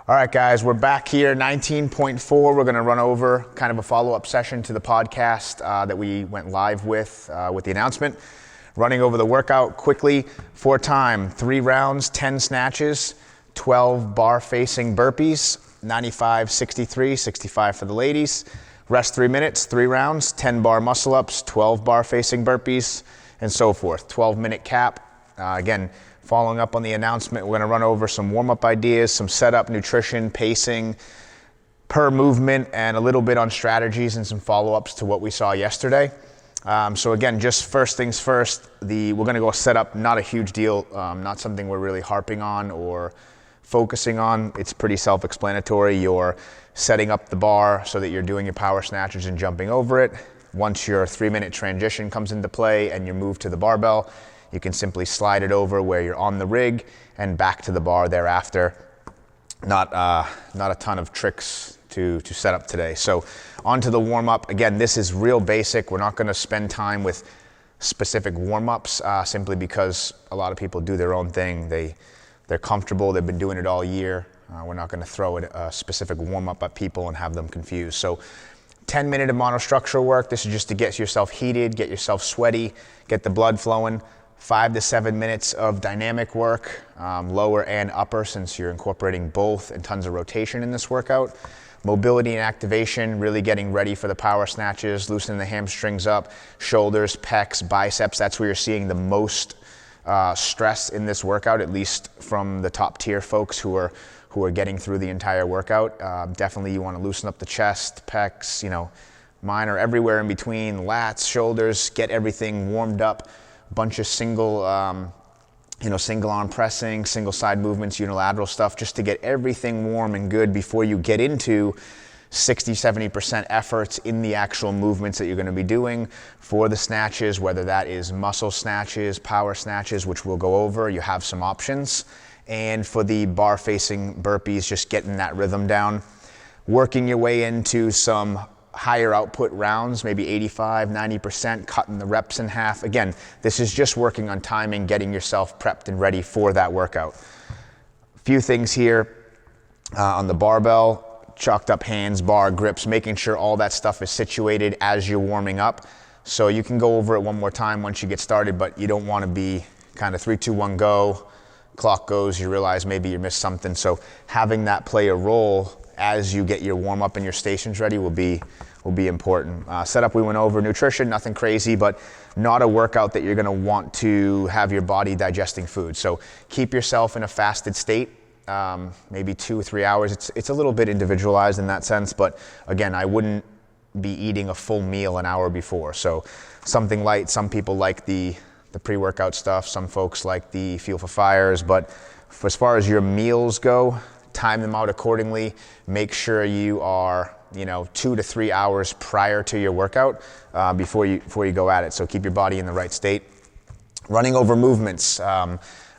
All right, guys, we're back here, 19.4. We're going to run over kind of a follow-up session to the podcast that we went live with the announcement. Running over the workout quickly, 4 time, 3 rounds, 10 snatches, 12 bar-facing burpees, 95, 63, 65 for the ladies. Rest 3 minutes, 3 rounds, 10 bar muscle-ups, 12 bar-facing burpees, and so forth. 12-minute cap. Again, following up on the announcement, we're going to run over some warm-up ideas, some setup, nutrition, pacing, per movement, and a little bit on strategies and some follow-ups to what we saw yesterday. So again, just first things first, we're going to go setup, not a huge deal, not something we're really harping on or focusing on. It's pretty self-explanatory. You're setting up the bar so that you're doing your power snatches and jumping over it. Once your 3-minute transition comes into play and you move to the barbell, you can simply slide it over where you're on the rig and back to the bar thereafter. Not a ton of tricks to set up today. So onto the warm-up. Again, this is real basic. We're not going to spend time with specific warm-ups simply because a lot of people do their own thing. They're comfortable. They've been doing it all year. We're not going to throw a specific warm-up at people and have them confused. So 10-minute of monostructural work. This is just to get yourself heated, get yourself sweaty, get the blood flowing. 5 to 7 minutes of dynamic work, lower and upper, since you're incorporating both, and tons of rotation in this workout. Mobility and activation, really getting ready for the power snatches, loosening the hamstrings up, shoulders, pecs, biceps. That's where you're seeing the most stress in this workout, at least from the top tier folks who are getting through the entire workout. Definitely you want to loosen up the chest, pecs, mine are everywhere in between, lats, shoulders, get everything warmed up. Bunch of single arm pressing, single side movements, unilateral stuff, just to get everything warm and good before you get into 60-70% efforts in the actual movements that you're going to be doing for the snatches, whether that is muscle snatches, power snatches, which we'll go over. You have some options. And for the bar facing burpees, just getting that rhythm down, working your way into some higher output rounds, maybe 85, 90%, cutting the reps in half. Again, this is just working on timing, getting yourself prepped and ready for that workout. A few things here on the barbell, chalked up hands, bar grips, making sure all that stuff is situated as you're warming up. So you can go over it one more time once you get started, but you don't want to be kind of 3, 2, 1, go. Clock goes, you realize maybe you missed something. So having that play a role as you get your warm up and your stations ready will be important. Setup we went over, nutrition, nothing crazy, but not a workout that you're going to want to have your body digesting food. So keep yourself in a fasted state, maybe 2 or 3 hours. It's a little bit individualized in that sense, but again, I wouldn't be eating a full meal an hour before. So something light. Some people like the pre-workout stuff. Some folks like the Fuel for Fires, but as far as your meals go, time them out accordingly. Make sure you are 2 to 3 hours prior to your workout before you go at it. So keep your body in the right state. Running over movements.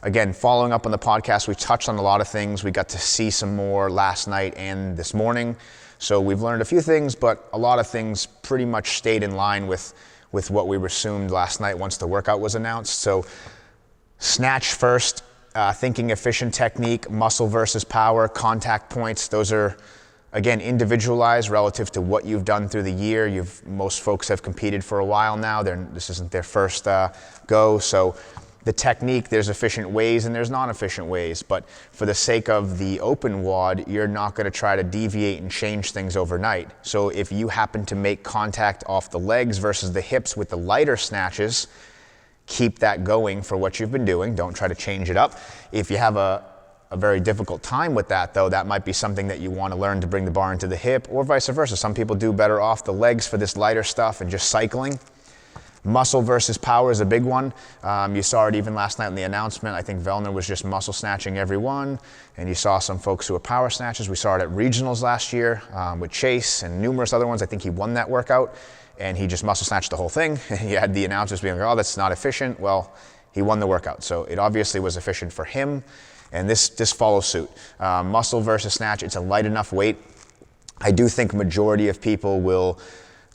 Again, following up on the podcast, we touched on a lot of things. We got to see some more last night and this morning. So we've learned a few things, but a lot of things pretty much stayed in line with what we assumed last night once the workout was announced. So snatch first. Thinking efficient technique, muscle versus power, contact points. Those are, again, individualized relative to what you've done through the year. Most folks have competed for a while now. This isn't their first go. So the technique, there's efficient ways and there's non-efficient ways. But for the sake of the open WOD, you're not going to try to deviate and change things overnight. So if you happen to make contact off the legs versus the hips with the lighter snatches, keep that going for what you've been doing. Don't try to change it up. If you have a very difficult time with that, though, that might be something that you want to learn to bring the bar into the hip, or vice versa. Some people do better off the legs for this lighter stuff and just cycling. Muscle versus power is a big one. You saw it even last night in the announcement. I think Vellner was just muscle snatching every one, and you saw some folks who were power snatchers. We saw it at regionals last year with Chase and numerous other ones. I think he won that workout, and he just muscle snatched the whole thing. He had the announcers being like, oh, that's not efficient. Well, he won the workout, so it obviously was efficient for him, and this follows suit. Muscle versus snatch, it's a light enough weight. I do think majority of people will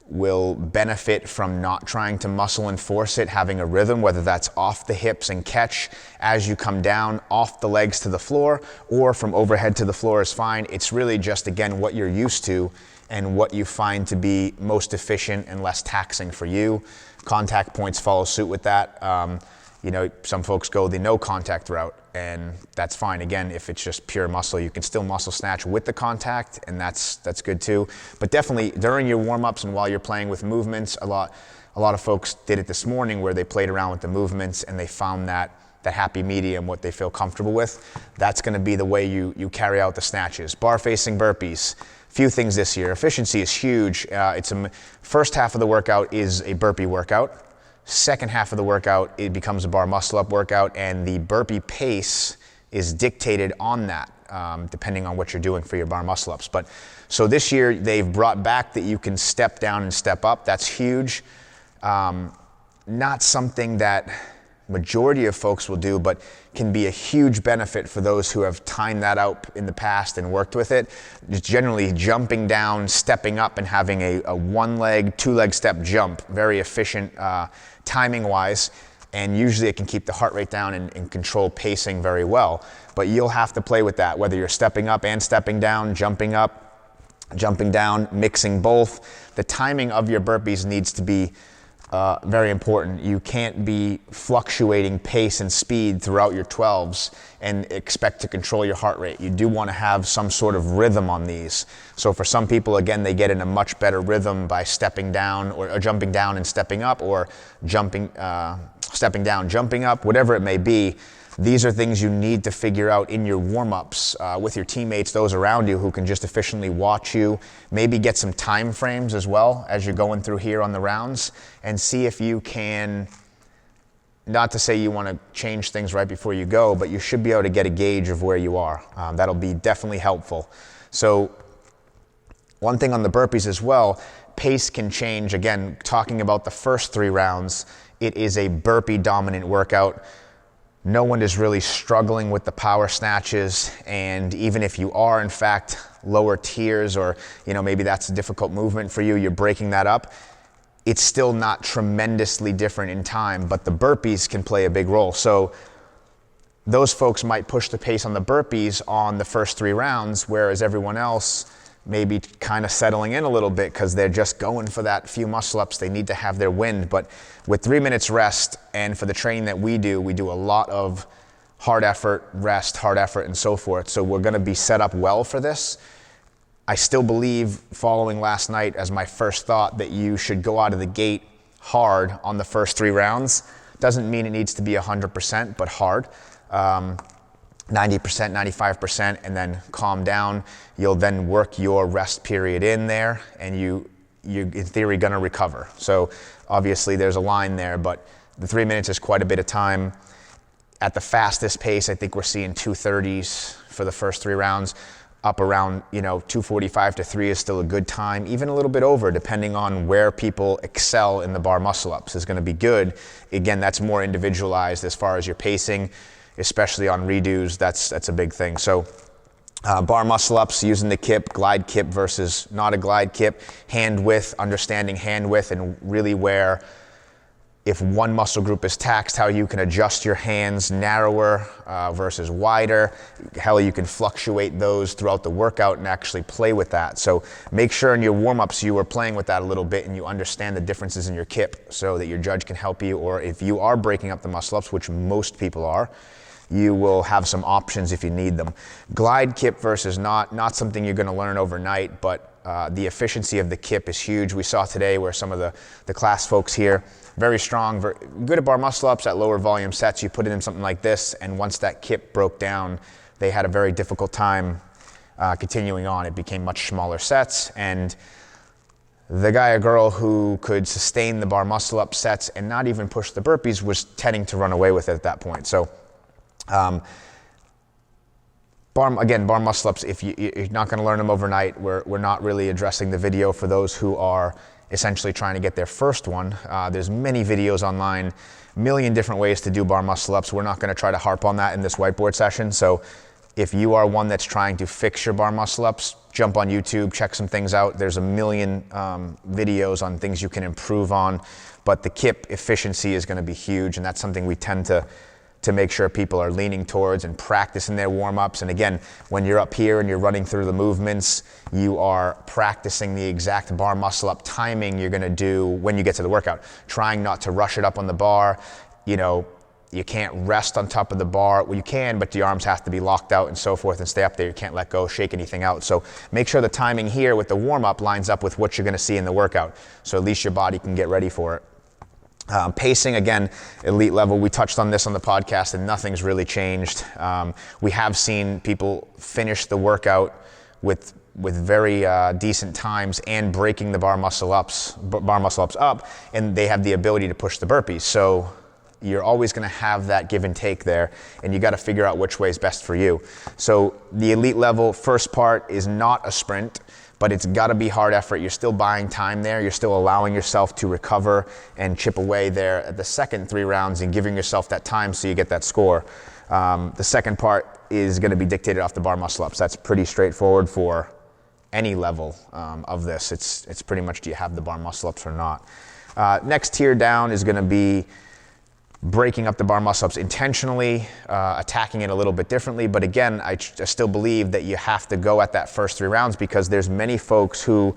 will benefit from not trying to muscle and force it, having a rhythm, whether that's off the hips and catch as you come down, off the legs to the floor, or from overhead to the floor is fine. It's really just, again, what you're used to and what you find to be most efficient and less taxing for you. Contact points follow suit with that. Some folks go the no contact route, and that's fine. Again, if it's just pure muscle, you can still muscle snatch with the contact, and that's good too. But definitely during your warm-ups and while you're playing with movements, a lot of folks did it this morning where they played around with the movements and they found that happy medium, what they feel comfortable with. That's going to be the way you carry out the snatches. Bar facing burpees. Few things this year. Efficiency is huge. First half of the workout is a burpee workout. Second half of the workout, it becomes a bar muscle up workout, and the burpee pace is dictated on that, depending on what you're doing for your bar muscle ups. But so this year they've brought back that you can step down and step up. That's huge. Not something that majority of folks will do, but can be a huge benefit for those who have timed that out in the past and worked with it. Just generally jumping down, stepping up, and having a one leg, two leg step jump, very efficient timing wise, and usually it can keep the heart rate down and control pacing very well. But you'll have to play with that, whether you're stepping up and stepping down, jumping up, jumping down, mixing both. The timing of your burpees needs to be very important. You can't be fluctuating pace and speed throughout your 12s and expect to control your heart rate. You do want to have some sort of rhythm on these. So for some people, again, they get in a much better rhythm by stepping down or jumping down and stepping up, or stepping down, jumping up, whatever it may be. These are things you need to figure out in your warm-ups with your teammates, those around you who can just efficiently watch you, maybe get some time frames as well as you're going through here on the rounds, and see if you can, not to say you want to change things right before you go, but you should be able to get a gauge of where you are. That'll be definitely helpful. So one thing on the burpees as well, pace can change. Again, talking about the first 3 rounds, it is a burpee dominant workout. No one is really struggling with the power snatches, and even if you are in fact lower tiers, or maybe that's a difficult movement for you, you're breaking that up, it's still not tremendously different in time, but the burpees can play a big role. So those folks might push the pace on the burpees on the first 3 rounds, whereas everyone else may be kind of settling in a little bit because they're just going for that few muscle ups. They need to have their wind. But with 3 minutes rest, and for the training that we do a lot of hard effort, rest, hard effort, and so forth. So we're going to be set up well for this. I still believe, following last night as my first thought, that you should go out of the gate hard on the first 3 rounds. Doesn't mean it needs to be 100%, but hard. 90%, 95%, and then calm down. You'll then work your rest period in there, and you're in theory gonna recover. So obviously there's a line there, but the 3 minutes is quite a bit of time. At the fastest pace, I think we're seeing 2:30s for the first 3 rounds. Up around 2:45 to 3 is still a good time, even a little bit over, depending on where people excel in the bar muscle ups is gonna be good. Again, that's more individualized as far as your pacing, especially on redos. That's a big thing. So bar muscle ups, using the kip, glide kip versus not a glide kip, hand width, understanding hand width, and really where, if one muscle group is taxed, how you can adjust your hands narrower versus wider. Hell, you can fluctuate those throughout the workout and actually play with that. So make sure in your warm-ups you are playing with that a little bit and you understand the differences in your kip so that your judge can help you, or if you are breaking up the muscle ups, which most people are, you will have some options if you need them. Glide kip versus not something you're going to learn overnight, but the efficiency of the kip is huge. We saw today where some of the class folks here, very strong, good at bar muscle ups at lower volume sets. You put it in something like this, and once that kip broke down, they had a very difficult time continuing on. It became much smaller sets, and the guy or girl who could sustain the bar muscle up sets and not even push the burpees was tending to run away with it at that point. So bar muscle ups, if you're not going to learn them overnight, we're not really addressing the video for those who are essentially trying to get their first one. There's many videos online, a million different ways to do bar muscle ups. We're not going to try to harp on that in this whiteboard session. So If you are one that's trying to fix your bar muscle ups, jump on YouTube, check some things out. There's a million videos on things you can improve on, but the kip efficiency is going to be huge, and that's something we tend to make sure people are leaning towards and practicing their warm-ups. And again, when you're up here and you're running through the movements, you are practicing the exact bar muscle up timing you're going to do when you get to the workout. Trying not to rush it up on the bar. You know, you can't rest on top of the bar. Well, you can, but the arms have to be locked out and so forth and stay up there. You can't let go, shake anything out. So make sure the timing here with the warm-up lines up with what you're going to see in the workout, so at least your body can get ready for it. Pacing, again, elite level. We touched on this on the podcast, and nothing's really changed. We have seen people finish the workout with very decent times and breaking the bar muscle ups up, and they have the ability to push the burpees. So you're always going to have that give and take there, and you got to figure out which way is best for you. So the elite level first part is not a sprint, but it's got to be hard effort. You're still buying time there. You're still allowing yourself to recover and chip away there at the second 3 rounds and giving yourself that time so you get that score. The second part is going to be dictated off the bar muscle ups. That's pretty straightforward for any level of this. It's pretty much, do you have the bar muscle ups or not? Next tier down is going to be breaking up the bar muscle ups intentionally, attacking it a little bit differently. But again, I still believe that you have to go at that first 3 rounds, because there's many folks who,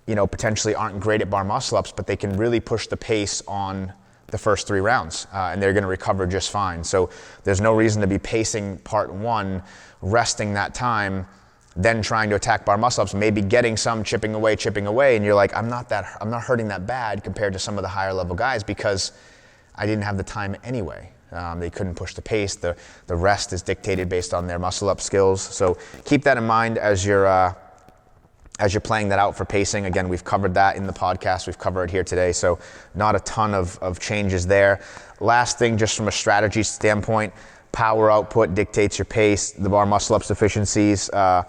you know, potentially aren't great at bar muscle ups, but they can really push the pace on the first 3 rounds, and they're going to recover just fine. So there's no reason to be pacing part 1, resting that time, then trying to attack bar muscle ups, maybe getting some, chipping away, and you're like, I'm not hurting that bad compared to some of the higher level guys, because I didn't have the time anyway. They couldn't push the pace. The rest is dictated based on their muscle up skills. So keep that in mind as you're playing that out for pacing. Again, we've covered that in the podcast. We've covered it here today. So not a ton of changes there. Last thing, just from a strategy standpoint, power output dictates your pace. The bar muscle ups efficiencies, bar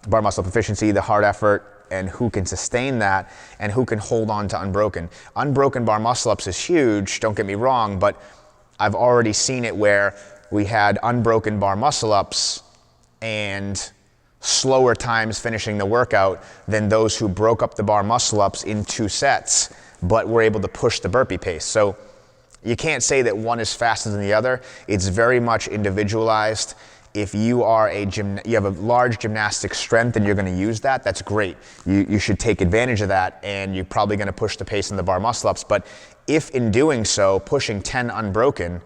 muscle up efficiency, the hard effort, and who can sustain that, and who can hold on to unbroken. Unbroken bar muscle ups is huge, don't get me wrong, but I've already seen it where we had unbroken bar muscle ups and slower times finishing the workout than those who broke up the bar muscle ups in 2 sets, but were able to push the burpee pace. So you can't say that one is faster than the other. It's very much individualized. If you are you have a large gymnastic strength and you're going to use that, that's great. You should take advantage of that, and you're probably going to push the pace in the bar muscle ups. But if in doing so, pushing 10 unbroken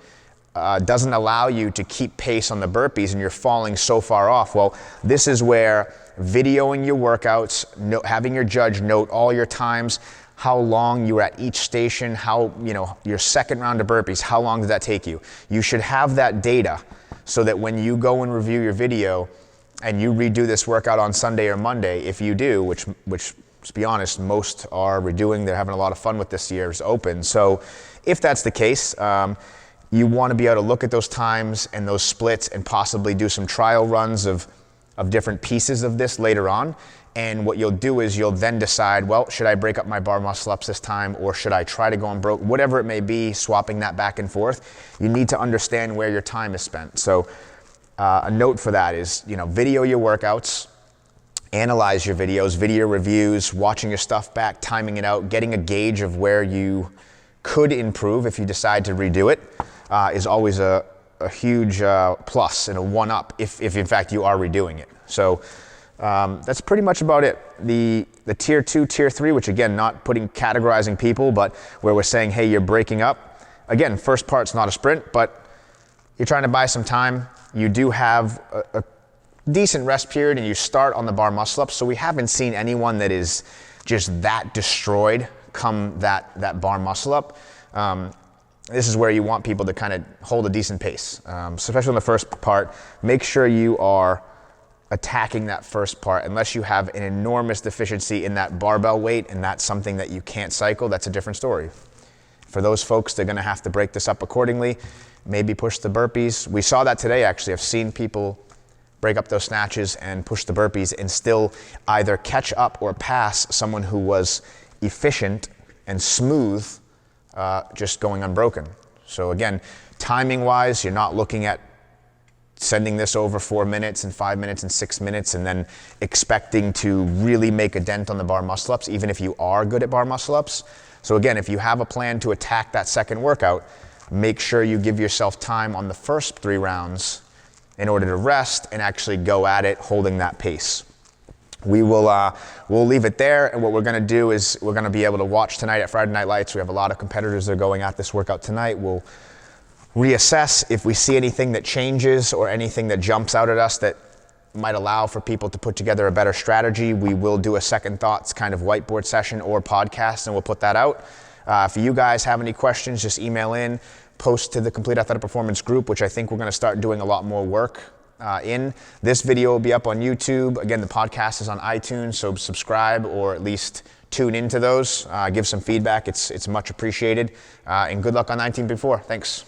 doesn't allow you to keep pace on the burpees and you're falling so far off, well, this is where videoing your workouts, having your judge note all your times, how long you were at each station, how, you know, your second round of burpees, how long did that take you? You should have that data, so that when you go and review your video and you redo this workout on Sunday or Monday, if you do, which to be honest, most are redoing, they're having a lot of fun with this year's Open. So if that's the case, you want to be able to look at those times and those splits and possibly do some trial runs of different pieces of this later on. And what you'll do is you'll then decide, well, should I break up my bar muscle ups this time, or should I try to go and broke, whatever it may be, swapping that back and forth. You need to understand where your time is spent. So a note for that is, you know, video your workouts, analyze your videos, video reviews, watching your stuff back, timing it out, getting a gauge of where you could improve if you decide to redo it, is always a huge plus and a one-up if in fact you are redoing it. So that's pretty much about it. The tier 2, tier 3, which again, not categorizing people, but where we're saying, hey, you're breaking up. Again, first part's not a sprint, but you're trying to buy some time. You do have a decent rest period, and you start on the bar muscle ups. So we haven't seen anyone that is just that destroyed come that bar muscle up. This is where you want people to kind of hold a decent pace. So especially on the first part, make sure you are attacking that first part. Unless you have an enormous deficiency in that barbell weight and that's something that you can't cycle, that's a different story. For those folks, they're gonna have to break this up accordingly, maybe push the burpees. We saw that today, actually. I've seen people break up those snatches and push the burpees and still either catch up or pass someone who was efficient and smooth, just going unbroken. So again, timing-wise, you're not looking at sending this over 4 minutes and 5 minutes and 6 minutes and then expecting to really make a dent on the bar muscle ups, even if you are good at bar muscle ups. So again, if you have a plan to attack that second workout, make sure you give yourself time on the first 3 rounds in order to rest and actually go at it holding that pace. We'll leave it there, and what we're gonna do is we're gonna be able to watch tonight at Friday Night Lights. We have a lot of competitors that are going at this workout tonight. We'll reassess if we see anything that changes or anything that jumps out at us that might allow for people to put together a better strategy. We will do a second thoughts kind of whiteboard session or podcast, and we'll put that out. If you guys have any questions, just email in, post to the Complete Athletic Performance group, which I think we're gonna start doing a lot more work in. This video will be up on YouTube. Again, the podcast is on iTunes, so subscribe or at least tune into those. Give some feedback. It's much appreciated. And good luck on 19 before. Thanks.